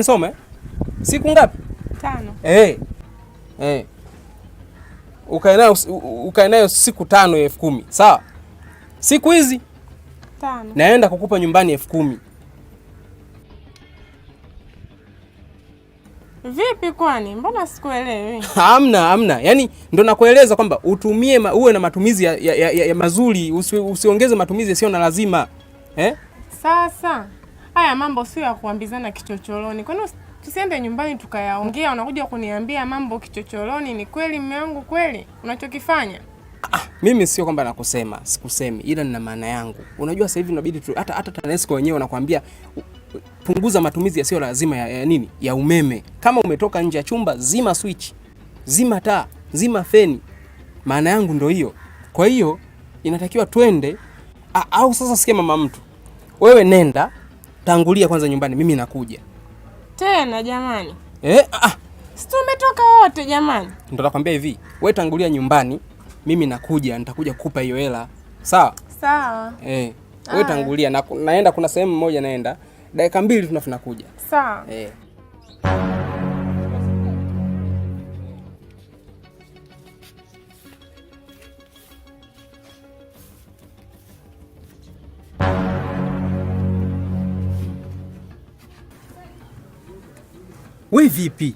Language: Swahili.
Nisome siku ngapi? 5. Ukae nayo siku 5 ya 10,000. Sawa? Siku hizi 5 naenda kukupa nyumbani 10,000. Vipi kwani? Mbona sikuelewi? Hamna. Yaani ndo nakueleza kwamba utumie uwe na matumizi ya mazuri, usiongeze matumizi yasiyo na lazima. Sasa haya mambo sio ya kuambizana kichochoroni. Kwani tusiende nyumbani tukayaongea, unakuja kuniambia mambo kichochoroni? Ni kweli mume wangu, kweli unachokifanya? Mimi sio kwamba nakusema, sikusemi, ila nina maana yangu. Unajua sasa hivi inabidi hata TANESCO wenyewe wanakuambia punguza matumizi yasiyo lazima ya nini? Ya umeme. Kama umetoka nje ya chumba, zima switch, zima taa, zima feni. Maana yangu ndio hiyo. Kwa hiyo inatakiwa twende au sasa sikia mama mtu. Wewe nenda, tangulia kwanza nyumbani, mimi nakuja. Tena jamani. Si tumetoka wote jamani. Ndio nakwambia hivi, wewe tangulia nyumbani, mimi nakuja, nitakuja kukupa hiyo hela. Sawa? Sawa. Wewe tangulia naenda, kuna sehemu moja naenda. Dakika 2 tunakuja. Sawa. Wewe vipi?